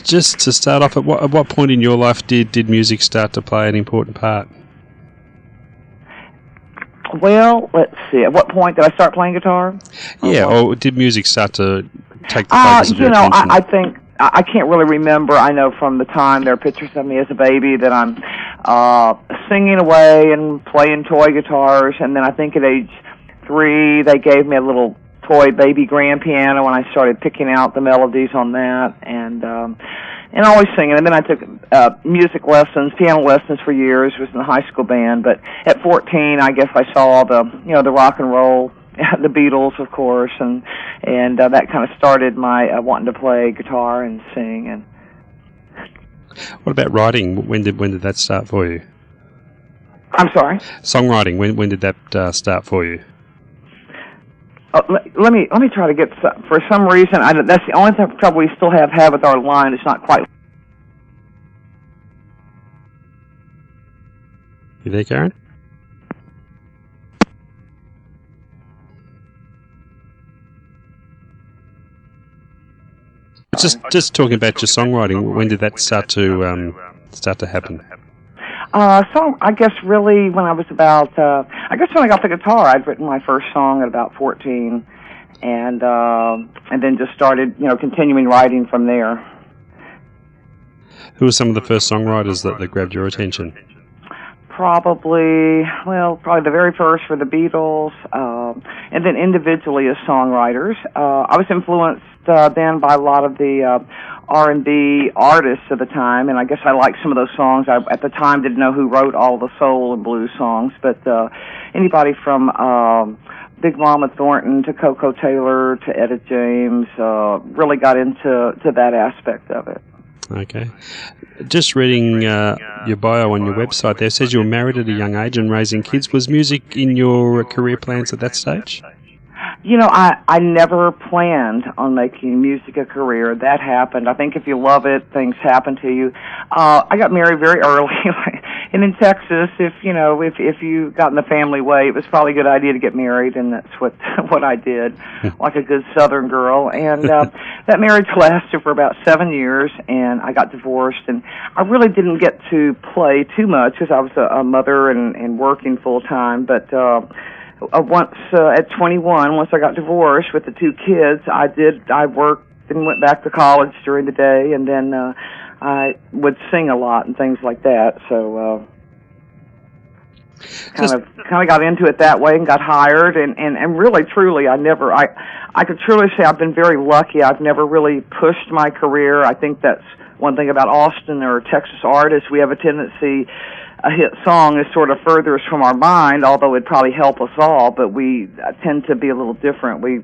Just to start off, at what point in your life did music start to play an important part? Well, let's see. At what point did I start playing guitar? Yeah, or did music start to take the focus of your attention? I think I can't really remember. I know from the time there are pictures of me as a baby that I'm singing away and playing toy guitars, and then I think at age 3 they gave me a little toy baby grand piano, and I started picking out the melodies on that, and always singing. And then I took music lessons, piano lessons for years. Was in the high school band, but at 14, I guess I saw the rock and roll, the Beatles, of course, and that kind of started my wanting to play guitar and sing. And what about writing? When did that start for you? I'm sorry. Songwriting. When did that start for you? Let me try to get for some reason. That's the only trouble we still have with our line. It's not quite. You there, Karen? Just talking about your songwriting. When did that start to happen? So I guess really when I was about, I guess when I got the guitar, I'd written my first song at about 14, and then just started, continuing writing from there. Who were some of the first songwriters that grabbed your attention? Probably the very first were the Beatles, and then individually as songwriters. I was influenced then by a lot of the R&B artists of the time, and I guess I liked some of those songs. I, at the time, didn't know who wrote all the soul and blues songs, but anybody from Big Mama Thornton to Coco Taylor to Etta James really got into that aspect of it. Okay. Just reading your bio on your website there, it says you were married at a young age and raising kids. Was music in your career plans at that stage? I never planned on making music a career. That happened. I think if you love it, things happen to you. I got married very early, and in Texas, if you got in the family way, it was probably a good idea to get married, and that's what I did, like a good Southern girl. And that marriage lasted for about 7 years, and I got divorced, and I really didn't get to play too much because I was a mother and working full time, but. Once at 21, once I got divorced with the 2 kids, I worked and went back to college during the day, and then I would sing a lot and things like that. So kind of got into it that way and got hired, and really truly I could truly say I've been very lucky. I've never really pushed my career. I think that's one thing about Austin or Texas artists. We have a tendency. A hit song is sort of furthest from our mind, although it'd probably help us all, but we tend to be a little different. We,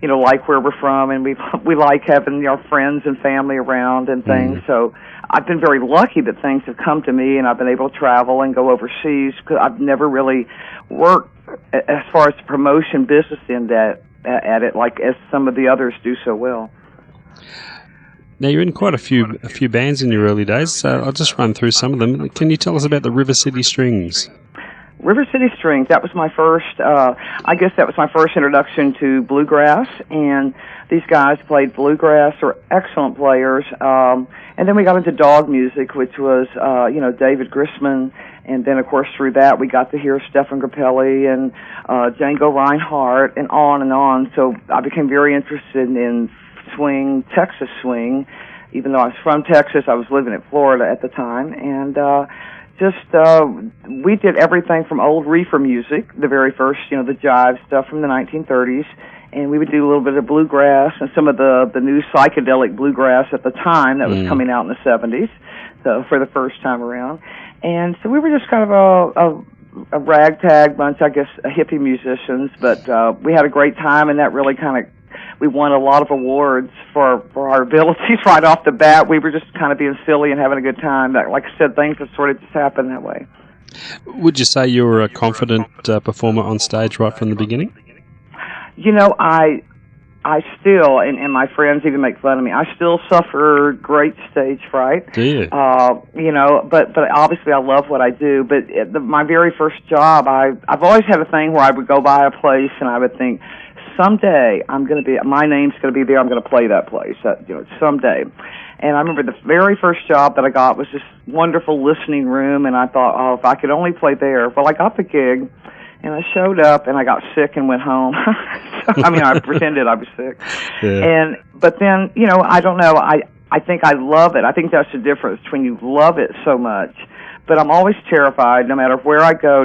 like where we're from, and we like having our friends and family around and things. So I've been very lucky that things have come to me, and I've been able to travel and go overseas, because I've never really worked as far as the promotion business at it, like as some of the others do so well. Now, you're in quite a few bands in your early days, so I'll just run through some of them. Can you tell us about the River City Strings? River City Strings, that was my first, I guess that was my first introduction to bluegrass, and these guys played bluegrass, were excellent players, and then we got into dog music, which was, David Grisman, and then, of course, through that we got to hear Stephen Grappelli and Django Reinhardt, and on, so I became very interested in swing, Texas swing, even though I was from Texas. I was living in Florida at the time, and we did everything from old reefer music, the very first, the jive stuff from the 1930s, and we would do a little bit of bluegrass and some of the new psychedelic bluegrass at the time that was coming out in the 70s, so for the first time around. And so we were just kind of a ragtag bunch, I guess, hippie musicians, but we had a great time, and that really kind of we won a lot of awards for our abilities right off the bat. We were just kind of being silly and having a good time. Like I said, things have sort of just happened that way. Would you say you were a confident performer on stage right from the beginning? I still, and my friends even make fun of me, I still suffer great stage fright. Do you? But obviously I love what I do. But my very first job, I've always had a thing where I would go by a place and I would think, someday my name's going to be there. I'm going to play that place. Someday. And I remember the very first job that I got was this wonderful listening room, and I thought, oh, if I could only play there. Well, I got the gig, and I showed up, and I got sick and went home. I pretended I was sick. Yeah. But then, I don't know. I think I love it. I think that's the difference between you love it so much. But I'm always terrified, no matter where I go,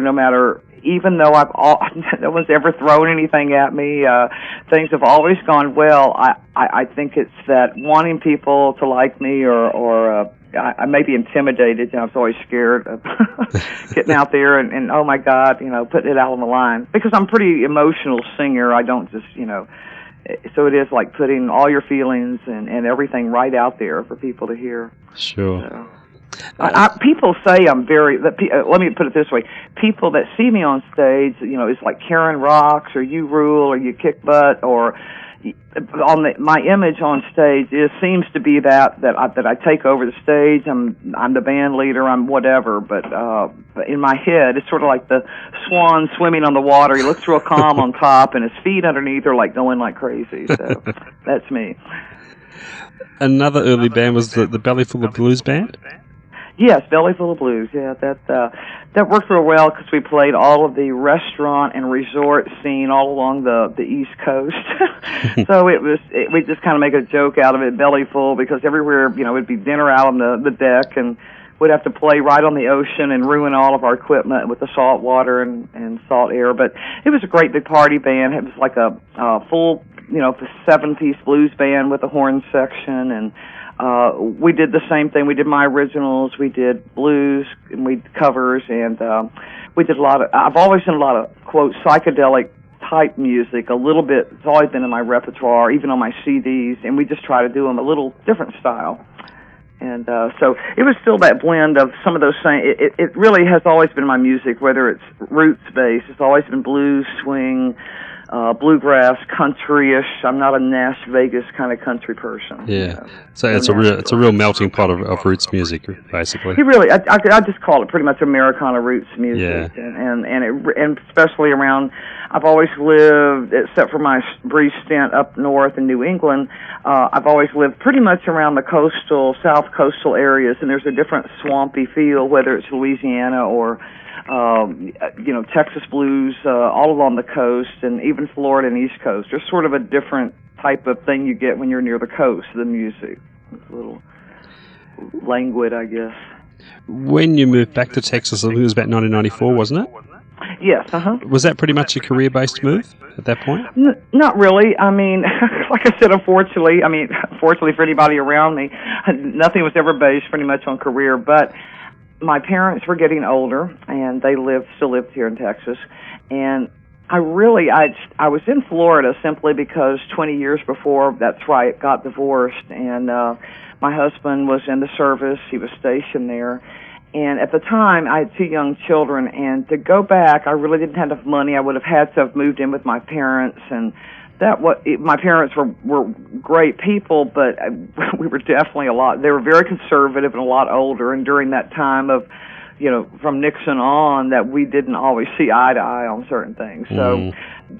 even though no one's ever thrown anything at me, things have always gone well. I think it's that wanting people to like me, or I may be intimidated. I was always scared of getting out there and oh my God, putting it out on the line, because I'm a pretty emotional singer. I don't just, so it is like putting all your feelings and everything right out there for people to hear. Sure. So. People say I'm very. Let me put it this way: people that see me on stage, it's like Karen rocks, or you rule, or you kick butt, or my image on stage seems to be that I take over the stage. I'm the band leader. I'm whatever. But in my head, it's sort of like the swan swimming on the water. He looks real calm on top, and his feet underneath are like going like crazy. So that's me. Another early band was the Belly Full of Blues band. Yes, Belly Full of Blues. Yeah, that worked real well because we played all of the restaurant and resort scene all along the East Coast. So we just kind of make a joke out of it, belly full, because everywhere it'd be dinner out on the deck, and we'd have to play right on the ocean and ruin all of our equipment with the salt water and salt air. But it was a great big party band. It was like a full 7-piece blues band with a horn section, and we did the same thing. We did my originals, we did blues, and we did covers, and we did I've always done a lot of, quote, psychedelic type music, a little bit. It's always been in my repertoire, even on my CDs, and we just try to do them a little different style. And so it was still that blend of some of those same. It really has always been my music, whether it's roots-based. It's always been blues, swing, bluegrass, country-ish. I'm not a Nash Vegas kind of country person. Yeah, so it's a real melting pot of roots music, basically. It really, I just call it pretty much Americana roots music, yeah. and especially around. I've always lived, except for my brief stint up north in New England. I've always lived pretty much around the south coastal areas, and there's a different swampy feel, whether it's Louisiana or Texas blues, all along the coast, and even Florida and East Coast. There's sort of a different type of thing you get when you're near the coast, the music. It's a little languid, I guess. When you moved back to Texas, I think it was about 1994, wasn't it? Yes, Was that pretty much a career-based move at that point? Not really. I mean, like I said, unfortunately for anybody around me, nothing was ever based pretty much on career, but my parents were getting older, and they still lived here in Texas, and I was in Florida simply because 20 years before, that's where I got divorced, and my husband was in the service. He was stationed there, and at the time, I had 2 young children, and to go back, I really didn't have enough money. I would have had to have moved in with my parents, and my parents were great people, but we were definitely they were very conservative and a lot older, and during that time of, from Nixon on, that we didn't always see eye to eye on certain things. So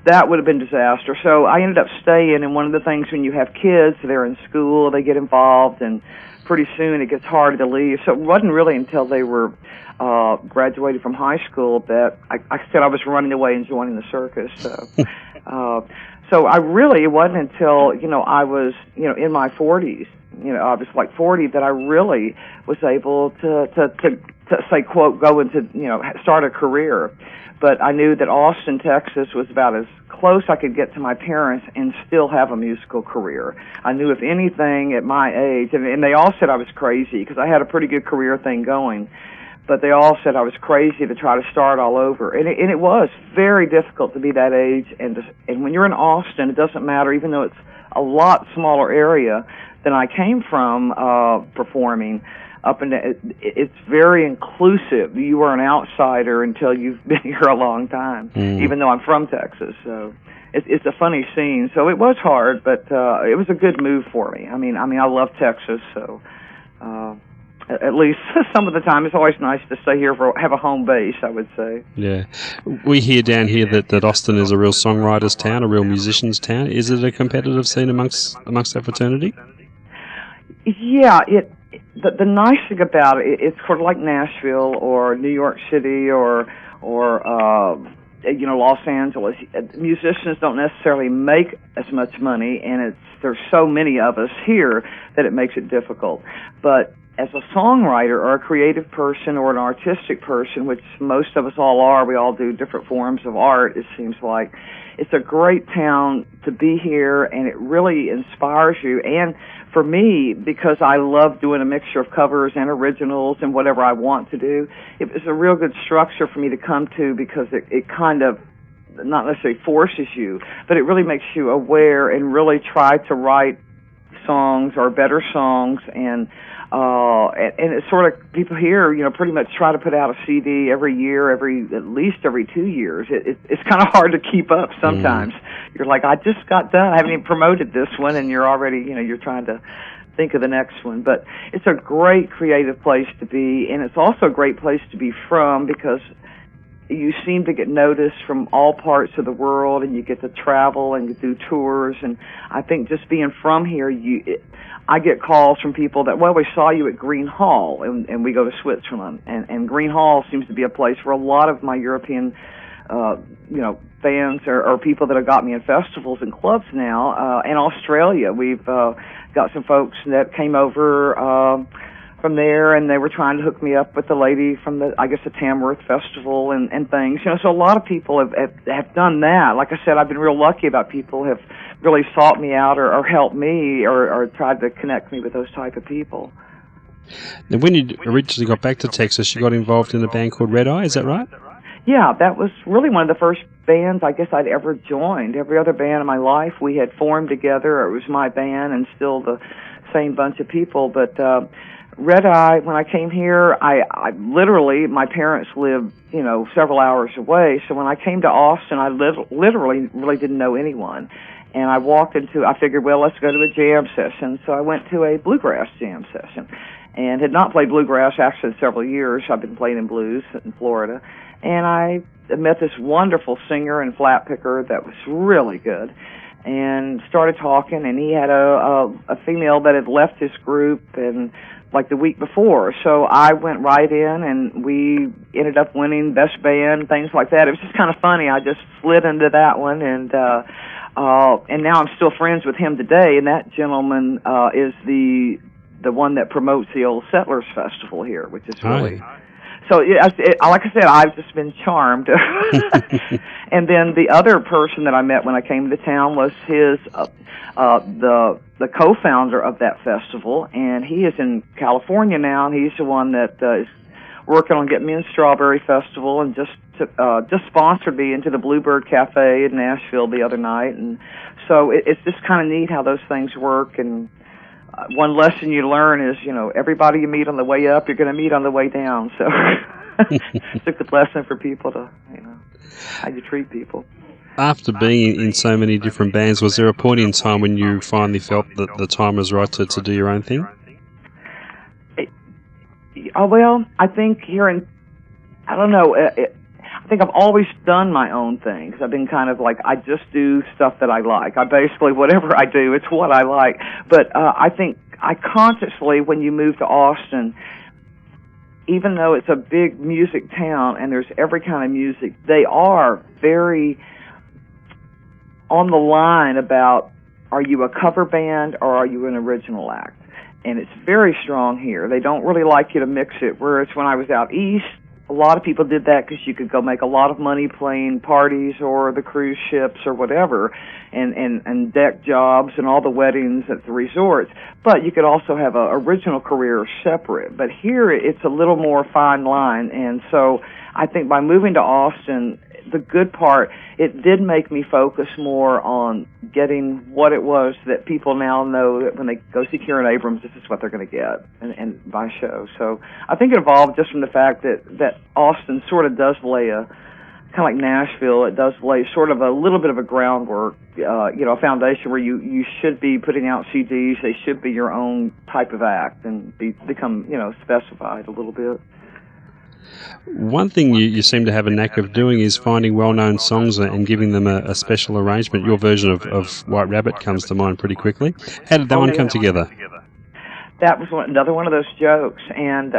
that would have been disaster. So I ended up staying, and one of the things when you have kids, they're in school, they get involved, and pretty soon it gets harder to leave. So it wasn't really until they were graduated from high school that I said I was running away and joining the circus. So it wasn't until, I was, in my 40s, I was like 40, that I really was able to say, quote, go into, start a career. But I knew that Austin, Texas was about as close I could get to my parents and still have a musical career. I knew if anything at my age, and they all said I was crazy because I had a pretty good career thing going, but they all said I was crazy to try to start all over. And it was very difficult to be that age. And when you're in Austin, it doesn't matter, even though it's a lot smaller area than I came from performing. It's very inclusive. You are an outsider until you've been here a long time, even though I'm from Texas. So it's a funny scene. So it was hard, but it was a good move for me. I mean, I love Texas, so at least some of the time. It's always nice to stay here have a home base, I would say. Yeah. We hear down here that Austin is a real songwriters town, a real musicians town. Is it a competitive scene amongst that fraternity? Yeah, the nice thing about it's sort of like Nashville or New York City or Los Angeles. Musicians don't necessarily make as much money, and there's so many of us here that it makes it difficult. But as a songwriter or a creative person or an artistic person, which most of us all are, we all do different forms of art, it seems like, it's a great town to be here, and it really inspires you. And for me, because I love doing a mixture of covers and originals and whatever I want to do, it was a real good structure for me to come to, because it kind of not necessarily forces you, but it really makes you aware and really try to write songs or better songs. And it's sort of, people here, pretty much try to put out a CD every year, at least every 2 years. It's kind of hard to keep up sometimes. You're like, I just got done. I haven't even promoted this one, and you're already, you're trying to think of the next one. But it's a great creative place to be, and it's also a great place to be from, because you seem to get noticed from all parts of the world, and you get to travel and you do tours. And I think just being from here, I get calls from people that, well, we saw you at Green Hall, and we go to Switzerland, and Green Hall seems to be a place where a lot of my European fans or people that have got me in festivals and clubs now. In Australia, we've got some folks that came over from there, and they were trying to hook me up with the lady from the Tamworth Festival and things. So a lot of people have done that. Like I said, I've been real lucky about people who have really sought me out or helped me or tried to connect me with those type of people. Now, when you originally got back to Texas, you got involved in a band called Red Eye, is that right? Yeah, that was really one of the first bands I guess I'd ever joined. Every other band in my life we had formed together. It was my band and still the same bunch of people. But Red Eye, when I came here, I literally, my parents lived, several hours away. So when I came to Austin, I literally really didn't know anyone. And I figured, well, let's go to a jam session. So I went to a bluegrass jam session and had not played bluegrass actually in several years. I've been playing in blues in Florida. And I met this wonderful singer and flat picker that was really good, and started talking, and he had a female that had left his group and like the week before. So I went right in, and we ended up winning best band, things like that. It was just kind of funny. I just slid into that one, and now I'm still friends with him today, and that gentleman is the one that promotes the Old Settlers Festival here, which is really... So, like I said, I've just been charmed. And then the other person that I met when I came to town was the co-founder of that festival, and he is in California now, and he's the one that is working on getting me in Strawberry Festival, and just sponsored me into the Bluebird Cafe in Nashville the other night. And so it's just kind of neat how those things work. And one lesson you learn is, everybody you meet on the way up, you're going to meet on the way down. So it's a good lesson for people to, how you treat people. After being in so many different bands, was there a point in time when you finally felt that the time was right to do your own thing? Well, I think I think I've always done my own things. I've been kind of like, I just do stuff that I like. I basically, whatever I do, it's what I like. But I think I consciously, when you move to Austin, even though it's a big music town and there's every kind of music, they are very on the line about, are you a cover band or are you an original act? And it's very strong here. They don't really like you to mix it, whereas when I was out east, a lot of people did that because you could go make a lot of money playing parties or the cruise ships or whatever, and deck jobs and all the weddings at the resorts. But you could also have an original career separate. But here it's a little more fine line. And so I think by moving to Austin, the good part, it did make me focus more on getting what it was that people now know that when they go see Kieran Abrams, this is what they're going to get and buy shows. So I think it evolved just from the fact that Austin sort of does lay a kind of like Nashville, it does lay sort of a little bit of a groundwork, a foundation where you should be putting out CDs. They should be your own type of act and become, specified a little bit. One thing you seem to have a knack of doing is finding well-known songs and giving them a special arrangement. Your version of White Rabbit comes to mind pretty quickly. How did that one come together? That was another one of those jokes, and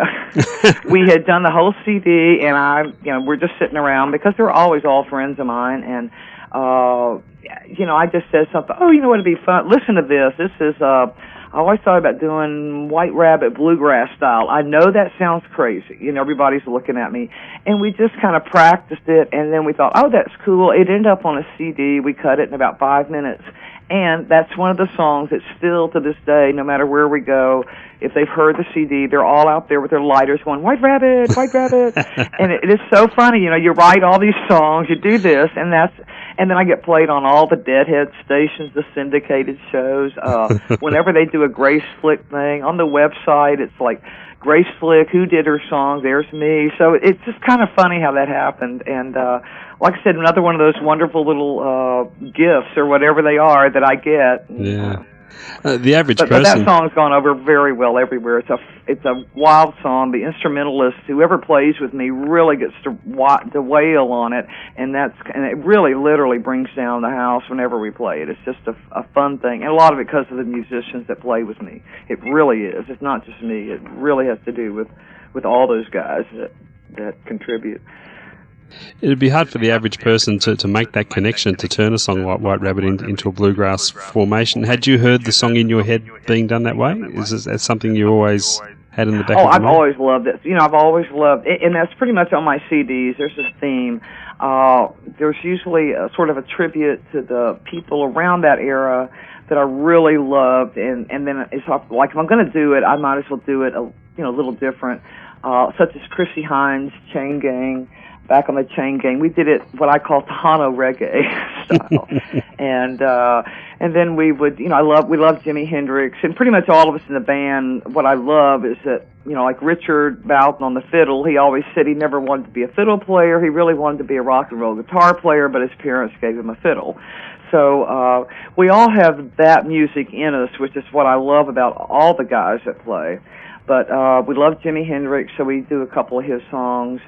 we had done the whole CD, and we're just sitting around because they're always all friends of mine, and I just said something. Oh, you know what would be fun? Listen to this. This is I always thought about doing White Rabbit bluegrass style. I know that sounds crazy. Everybody's looking at me, and we just kind of practiced it, and then we thought, oh, that's cool. It ended up on a CD. We cut it in about 5 minutes. And that's one of the songs that still to this day, no matter where we go, if they've heard the CD, they're all out there with their lighters going, White Rabbit, White Rabbit. And it is so funny, you write all these songs, you do this, and then I get played on all the Deadhead stations, the syndicated shows. Whenever they do a Grace Flick thing, on the website, it's like, Grace Flick, who did her song? There's me. So it's just kind of funny how that happened. And like I said, another one of those wonderful little gifts or whatever they are that I get. Yeah. The average person. But that song's gone over very well everywhere. It's a wild song. The instrumentalist, whoever plays with me, really gets to wail on it, and it really literally brings down the house whenever we play it. It's just a fun thing, and a lot of it because of the musicians that play with me. It really is. It's not just me. It really has to do with all those guys that contribute. It'd be hard for the average person to make that connection, to turn a song like White Rabbit into a bluegrass formation. Had you heard the song in your head being done that way? Is that something you always had in the back of your mind? I've always loved it. I've always loved it, and that's pretty much on my CDs. There's this theme. There's usually sort of a tribute to the people around that era that I really loved, and then it's like if I'm going to do it, I might as well do it a little different, such as Chrissie Hynde's Chain Gang. Back on the Chain Gang, we did it what I call Tejano reggae style, and then we would, we love Jimi Hendrix, and pretty much all of us in the band. What I love is that, like Richard Broughton on the fiddle, he always said he never wanted to be a fiddle player. He really wanted to be a rock and roll guitar player, but his parents gave him a fiddle. So we all have that music in us, which is what I love about all the guys that play. But we love Jimi Hendrix, so we do a couple of his songs.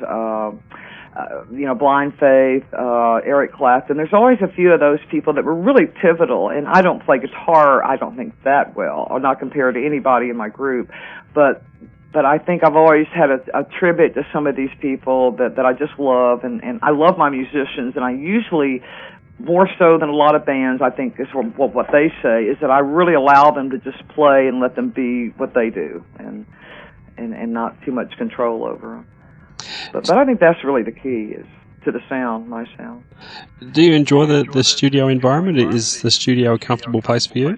Blind Faith, Eric Clapton. There's always a few of those people that were really pivotal, and I don't play guitar, I don't think, that well, or not compared to anybody in my group, but I think I've always had a tribute to some of these people that I just love, and I love my musicians, and I usually, more so than a lot of bands, I think is what they say, is that I really allow them to just play and let them be what they do, and not too much control over them. But I think that's really the key, is to the sound, my sound. Do you enjoy the studio environment? Is the studio a comfortable place for you?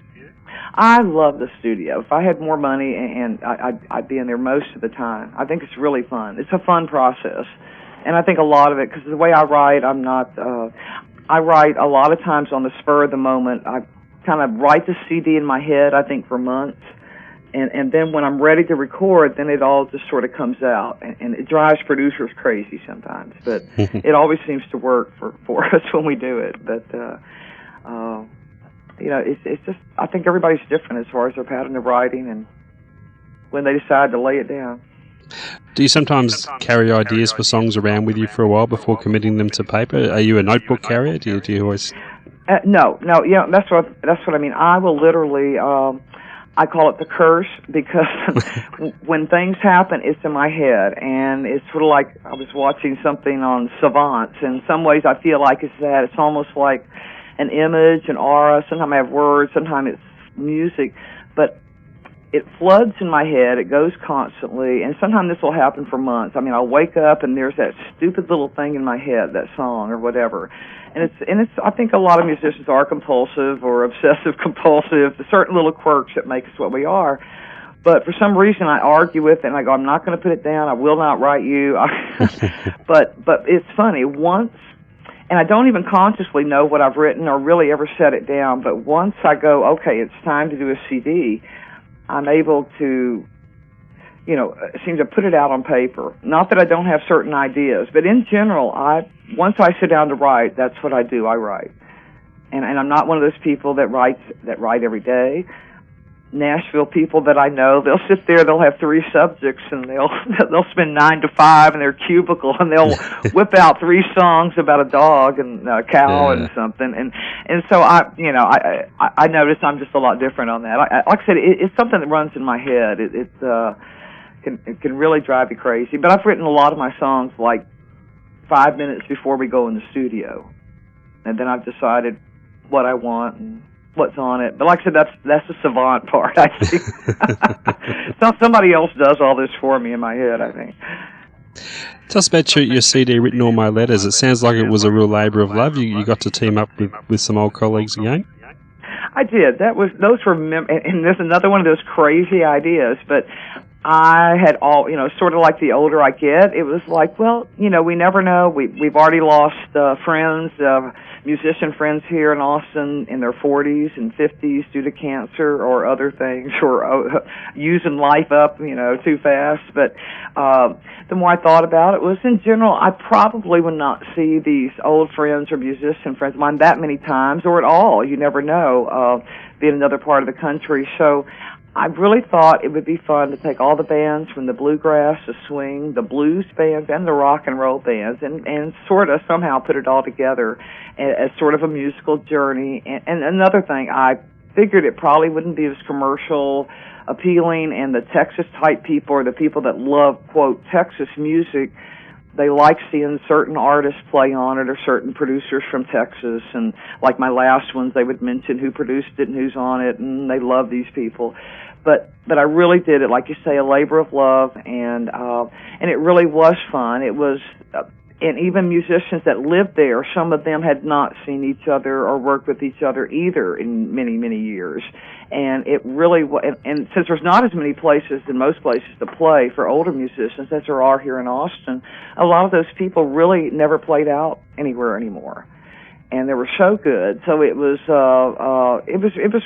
I love the studio. If I had more money, and I'd be in there most of the time. I think it's really fun. It's a fun process. And I think a lot of it, because the way I write, I write a lot of times on the spur of the moment. I kind of write the CD in my head, I think, for months. And then when I'm ready to record, then it all just sort of comes out. And it drives producers crazy sometimes. But it always seems to work for us when we do it. But, it's just, I think everybody's different as far as their pattern of writing and when they decide to lay it down. Do you sometimes carry ideas for songs around with you for a while before committing them to paper? Are you a notebook carrier? Do you always... No, that's what I mean. I will literally... I call it the curse, because when things happen, it's in my head, and it's sort of like I was watching something on Savant. In some ways, I feel like it's that. It's almost like an image, an aura. Sometimes I have words, sometimes it's music, but it floods in my head. It goes constantly, and sometimes this will happen for months. I mean, I'll wake up and there's that stupid little thing in my head, that song or whatever. And it's. I think a lot of musicians are compulsive or obsessive compulsive. There's certain little quirks that make us what we are. But for some reason, I argue with it, and I go, I'm not going to put it down. I will not write you. But it's funny. Once, and I don't even consciously know what I've written or really ever set it down, but once I go, okay, it's time to do a CD, I'm able to seem to put it out on paper. Not that I don't have certain ideas, but in general, once I sit down to write, that's what I do. I write, and I'm not one of those people that write every day. Nashville people that I know, they'll sit there, they'll have 3 subjects, and they'll spend 9 to 5 in their cubicle, and they'll whip out 3 songs about a dog and a cow and something, and so I notice I'm just a lot different on that. Like I said, it's something that runs in my head. It can really drive you crazy. But I've written a lot of my songs like 5 minutes before we go in the studio, and then I've decided what I want and what's on it. But like I said, that's the savant part, I think. So somebody else does all this for me in my head, I think. Tell us about your CD, Written All My Letters. It sounds like it was a real labour of love. You got to team up with some old colleagues again? I did. Those were, and there's another one of those crazy ideas, but I had sort of like the older I get, it was like, well, we never know. We've already lost friends, musician friends here in Austin in their 40s and 50s due to cancer or other things, or using life up, too fast. But the more I thought about it, was in general, I probably would not see these old friends or musician friends of mine that many times or at all. You never know, being another part of the country. So I really thought it would be fun to take all the bands from the bluegrass, the swing, the blues bands, and the rock and roll bands, and sort of somehow put it all together as sort of a musical journey. And another thing, I figured it probably wouldn't be as commercial appealing, and the Texas-type people, or the people that love, quote, Texas music, they like seeing certain artists play on it, or certain producers from Texas. And like my last ones, they would mention who produced it and who's on it, and they love these people. But I really did it, like you say, a labor of love, and it really was fun. It was, and even musicians that lived there, some of them had not seen each other or worked with each other either in many, many years. And it really, and since there's not as many places in most places to play for older musicians as there are here in Austin, a lot of those people really never played out anywhere anymore. And they were so good, so it was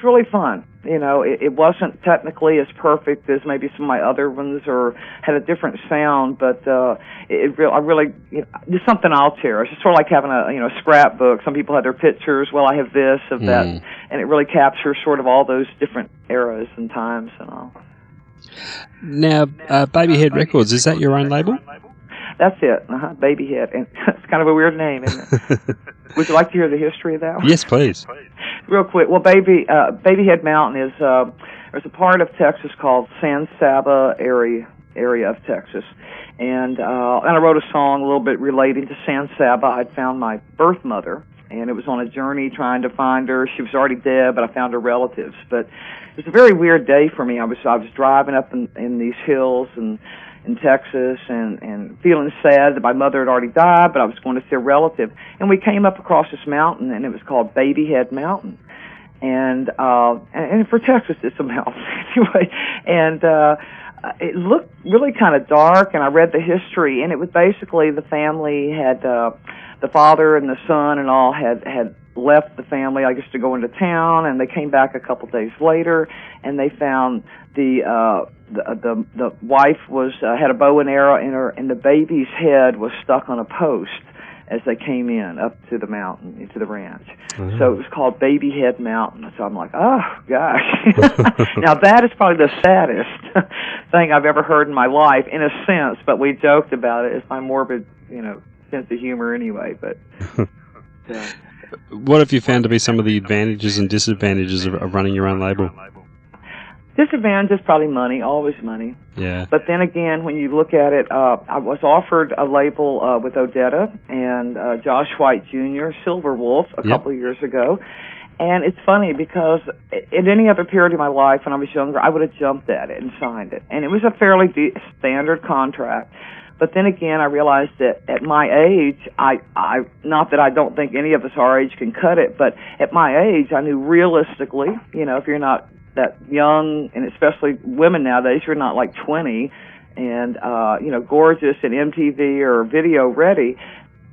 really fun. It wasn't technically as perfect as maybe some of my other ones, or had a different sound, but it's something I'll cherish. It's sort of like having a scrapbook. Some people have their pictures. Well, I have this of that, and it really captures sort of all those different eras and times and all. Now, Babyhead Records, is that your own label? That's it, Babyhead. And it's kind of a weird name, isn't it? Would you like to hear the history of that one? Yes, please. Real quick. Well, Babyhead Mountain is there's a part of Texas called San Saba area of Texas, and I wrote a song a little bit relating to San Saba. I'd found my birth mother, and it was on a journey trying to find her. She was already dead, but I found her relatives. But it was a very weird day for me. I was driving up in these hills and in Texas, and feeling sad that my mother had already died, but I was going to see a relative. And we came up across this mountain, and it was called Babyhead Mountain. And for Texas, it's a mountain anyway. And it looked really kind of dark, and I read the history, and it was basically the family had, the father and the son and all had left the family, I guess, to go into town, and they came back a couple days later, and they found the wife had a bow and arrow in her, and the baby's head was stuck on a post as they came in up to the mountain, into the ranch. Mm-hmm. So it was called Babyhead Mountain. So I'm like, oh, gosh. Now that is probably the saddest thing I've ever heard in my life, in a sense, but we joked about it. It's my morbid, sense of humor anyway, but... Yeah. What have you found to be some of the advantages and disadvantages of running your own label? Disadvantage is probably money, always money. Yeah. But then again, when you look at it, I was offered a label with Odetta and Josh White Jr., Silver Wolf, a couple of years ago. And it's funny because at any other period of my life when I was younger, I would have jumped at it and signed it. And it was a fairly standard contract. But then again, I realized that at my age, I not that I don't think any of us our age can cut it, but at my age, I knew realistically, if you're not that young, and especially women nowadays, you're not like 20 and, gorgeous and MTV or video ready,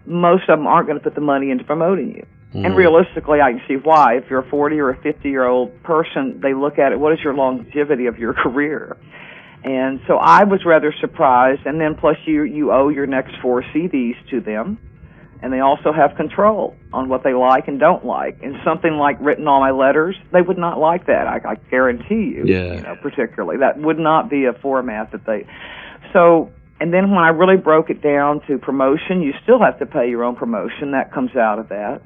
most of them aren't going to put the money into promoting you. Mm. And realistically, I can see why. If you're a 40 or a 50-year-old person, they look at it, what is your longevity of your career? And so I was rather surprised. And then plus you owe your next 4 CDs to them. And they also have control on what they like and don't like. And something like Written All My Letters, they would not like that. I guarantee you. Yeah. You know, particularly that would not be a format that they. So, and then when I really broke it down to promotion, you still have to pay your own promotion. That comes out of that.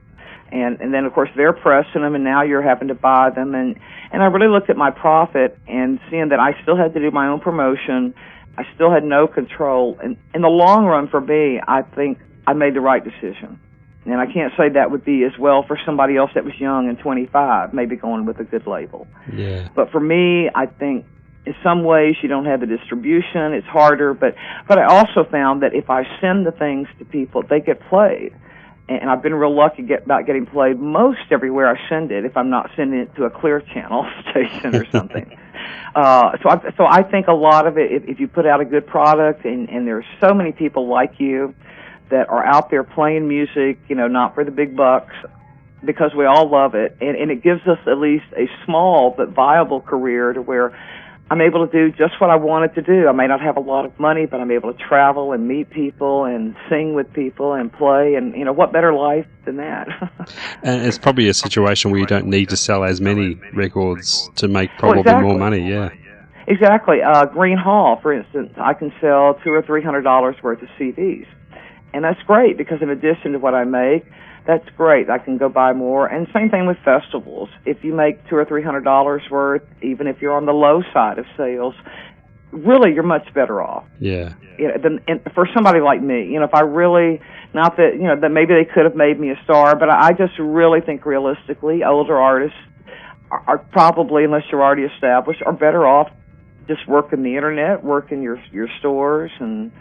And then of course they're pressing them, and now you're having to buy them. And I really looked at my profit and seeing that I still had to do my own promotion. I still had no control. And in the long run, for me, I think I made the right decision. And I can't say that would be as well for somebody else that was young and 25, maybe going with a good label. Yeah. But for me, I think in some ways you don't have the distribution. It's harder. But I also found that if I send the things to people, they get played. And I've been real lucky about getting played most everywhere I send it, if I'm not sending it to a Clear Channel station or something. So I think a lot of it, if you put out a good product, and there's so many people like you that are out there playing music, you know, not for the big bucks, because we all love it, and it gives us at least a small but viable career to where I'm able to do just what I wanted to do. I may not have a lot of money, but I'm able to travel and meet people and sing with people and play, and, you know, what better life than that? And it's probably a situation where you don't need to sell as many records to make probably more money, yeah. Exactly. Green Hall, for instance, I can sell $200 or $300 worth of CDs. And that's great, because in addition to what I make, that's great. I can go buy more. And same thing with festivals. If you make $200 or $300 worth, even if you're on the low side of sales, really you're much better off. Yeah. And for somebody like me, you know, if I really, not that, you know, that maybe they could have made me a star, but I just really think realistically, older artists are probably, unless you're already established, are better off just working the internet, working your stores. And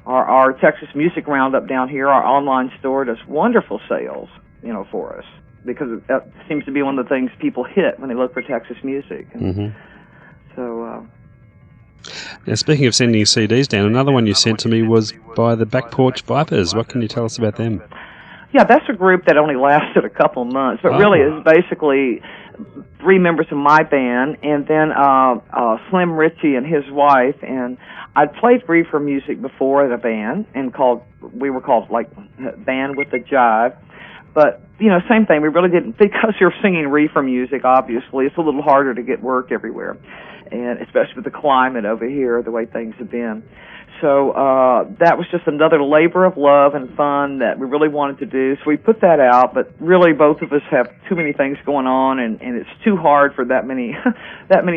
our Texas Music Roundup down here, our online store, does wonderful sales, you know, for us, because that seems to be one of the things people hit when they look for Texas music. And so, now, speaking of sending CDs down, another one you sent to me was by the Back Porch Vipers. What can you tell us about them? Yeah, that's a group that only lasted a couple of months, but really is basically 3 members of my band, and then Slim Ritchie and his wife. And I'd played reefer music before in a band, and we were called like Band with a Jive. But, you know, same thing, we really didn't, because you're singing reefer music, obviously, it's a little harder to get work everywhere, and especially with the climate over here, the way things have been. So that was just another labor of love and fun that we really wanted to do. So we put that out, but really both of us have too many things going on, and it's too hard for that many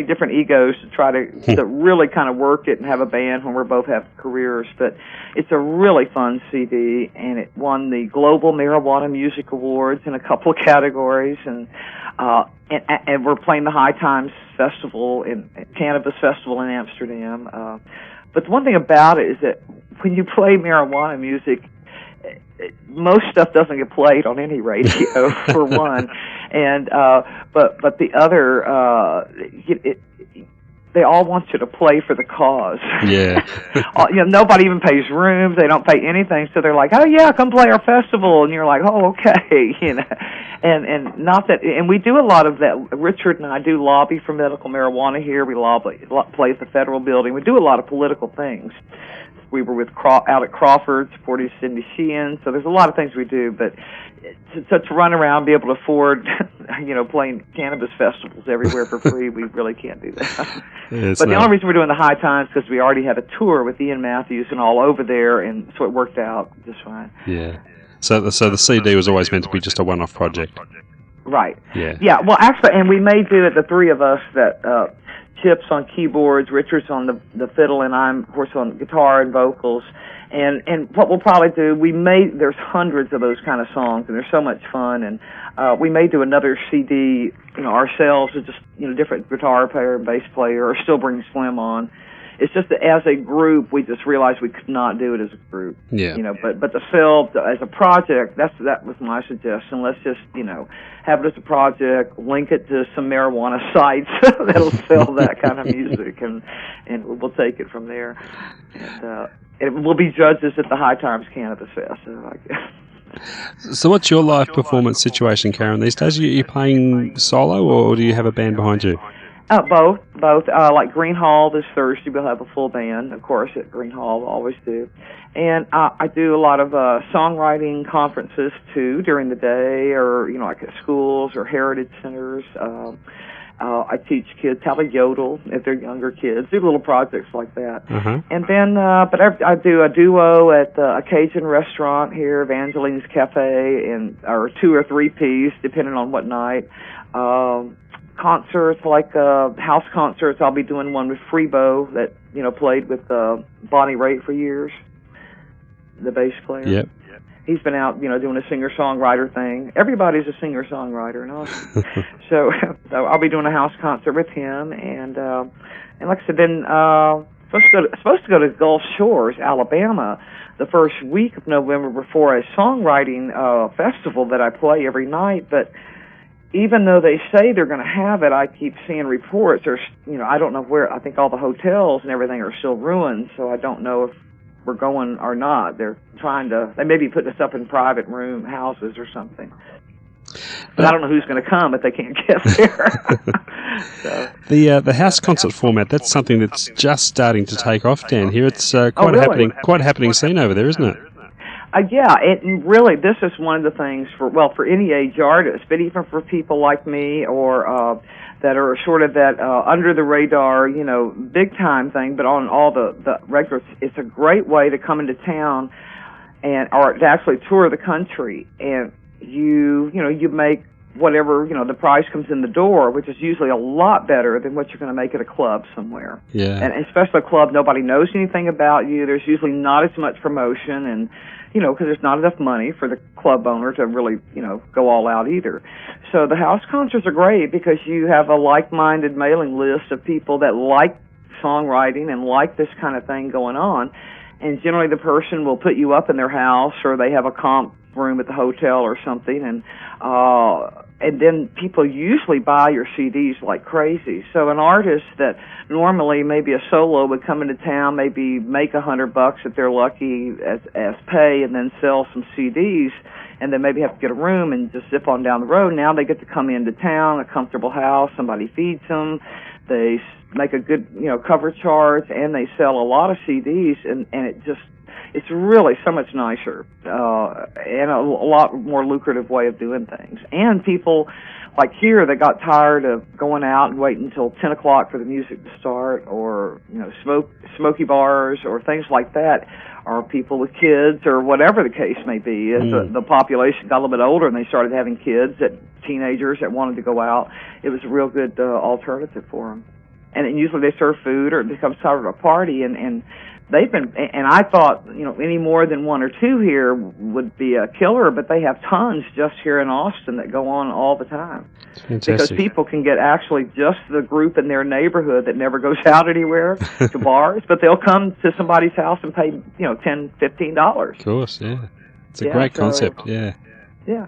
different egos to try to really kind of work it and have a band when we both have careers. But it's a really fun CD, and it won the Global Marijuana Music Awards in a couple of categories, and we're playing the High Times Festival, Cannabis Festival in Amsterdam. But the one thing about it is that when you play marijuana music, most stuff doesn't get played on any radio, for one, and but the other, they all want you to play for the cause. Yeah. You know, nobody even pays rooms. They don't pay anything. So they're like, oh, yeah, come play our festival. And you're like, oh, okay. You know, and not that, and we do a lot of that. Richard and I do lobby for medical marijuana here. We play at the federal building. We do a lot of political things. We were out at Crawford supporting Cindy Sheehan. So there's a lot of things we do, but to run around, be able to afford, you know, playing cannabis festivals everywhere for free, we really can't do that. But the only reason we're doing the High Times is because we already had a tour with Ian Matthews and all over there, and so it worked out just fine. Yeah. So the CD was always meant to be just a one-off project. Right. Yeah. Yeah. Well, actually, and we may do it, the three of us, that Chip's on keyboards, Richard's on the fiddle, and I'm, of course, on guitar and vocals. And what we'll probably do, there's hundreds of those kind of songs, and they're so much fun, and we may do another CD, you know, ourselves with just, you know, different guitar player and bass player, or still bring Slim on. It's just that as a group, we just realized we could not do it as a group. Yeah. You know, but to sell as a project, that was my suggestion. Let's just, you know, have it as a project, link it to some marijuana sites that'll sell that kind of music, and we'll take it from there. And we'll be judges at the High Times Cannabis Fest. So what's your live performance situation, Karen, these days? Are you playing solo, or do you have a band behind you? Both. Like Green Hall this Thursday, we'll have a full band, of course, at Green Hall, always do. And I do a lot of songwriting conferences, too, during the day, or, like at schools or heritage centers. I teach kids how to yodel if they're younger kids, do little projects like that. Uh-huh. And then, but I do a duo at a Cajun restaurant here, Evangeline's Cafe, or 2 or 3 piece, depending on what night. Concerts, like house concerts. I'll be doing one with Freebo that, played with Bonnie Raitt for years, the bass player. Yep. He's been out, doing a singer-songwriter thing. Everybody's a singer-songwriter in Austin. so I'll be doing a house concert with him, and like I said, then supposed to go to Gulf Shores, Alabama, the first week of November for a songwriting festival that I play every night, but even though they say they're going to have it, I keep seeing reports. There's, I don't know where. I think all the hotels and everything are still ruined, so I don't know if we're going or not. They're they may be putting us up in private houses or something. But I don't know who's going to come if they can't get there. So. The house concert format, that's something that's just starting to take off down here. It's quite really? a happening scene over there, isn't it? Yeah, really, this is one of the things for any age artist, but even for people like me or that are sort of that under the radar, big time thing, but on all the regulars, it's a great way to come into town or to actually tour the country, and you make whatever, the price comes in the door, which is usually a lot better than what you're going to make at a club somewhere. Yeah. And especially a club, nobody knows anything about you. There's usually not as much promotion, and because there's not enough money for the club owner to really, go all out either. So the house concerts are great because you have a like-minded mailing list of people that like songwriting and like this kind of thing going on. And generally the person will put you up in their house, or they have a comp room at the hotel or something, and then people usually buy your CDs like crazy. So an artist that normally maybe a solo would come into town, maybe make $100 if they're lucky as pay, and then sell some CDs, and then maybe have to get a room and just zip on down the road. Now they get to come into town, a comfortable house, somebody feeds them, they make a good cover charge, and they sell a lot of CDs, and it's really so much nicer and a lot more lucrative way of doing things. And people like here that got tired of going out and waiting until 10 o'clock for the music to start, or smoky bars or things like that, or people with kids or whatever the case may be. As the population got a little bit older and they started having kids, teenagers that wanted to go out, it was a real good alternative for them. And usually they serve food, or it becomes sort of a party, and they've been, and I thought, any more than 1 or 2 here would be a killer, but they have tons just here in Austin that go on all the time. Because people can get actually just the group in their neighborhood that never goes out anywhere to bars, but they'll come to somebody's house and pay, $10, $15. Of course, yeah. It's a great concept, yeah. Yeah.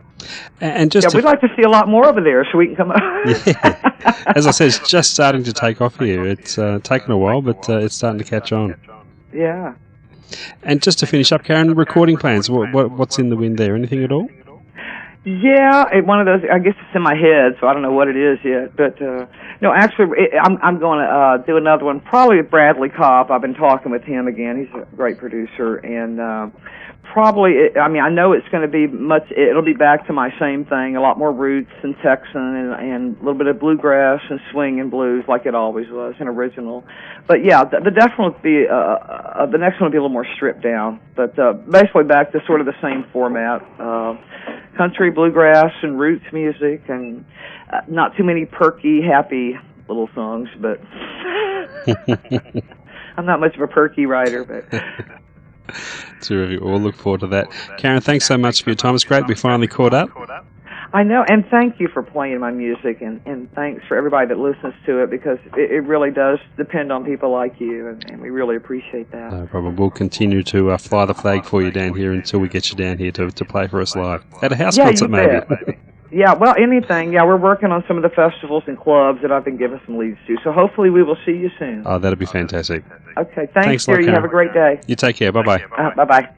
And we'd like to see a lot more over there so we can come up. Yeah. As I said, it's just starting to take off here. It's taken a while, but it's starting to catch on. Yeah. And just to finish up, Karen, recording plans, what's in the wind there? Anything at all? Yeah, one of those, I guess it's in my head, so I don't know what it is yet. But, no, actually, I'm going to do another one, probably with Bradley Kopp. I've been talking with him again. He's a great producer. And probably, I know it's going to be it'll be back to my same thing, a lot more roots and Texan and a little bit of bluegrass and swing and blues like it always was, and original. But, yeah, the next one will be a little more stripped down. But basically back to sort of the same format. Country, bluegrass, and roots music, and not too many perky, happy little songs, but I'm not much of a perky writer, but... Terrific. We'll look forward to that. Karen, thanks so much for your time. It's great we finally caught up. I know, and thank you for playing my music, and thanks for everybody that listens to it, because it really does depend on people like you, and we really appreciate that. No problem. We'll continue to fly the flag for you down here until we get you down here to play for us live. At a house concert, maybe. Yeah, well, anything. Yeah, we're working on some of the festivals and clubs that I've been given some leads to, so hopefully we will see you soon. Oh, that'll be fantastic. Okay, thanks dear. You have a great day. You take care. Bye-bye. Bye-bye.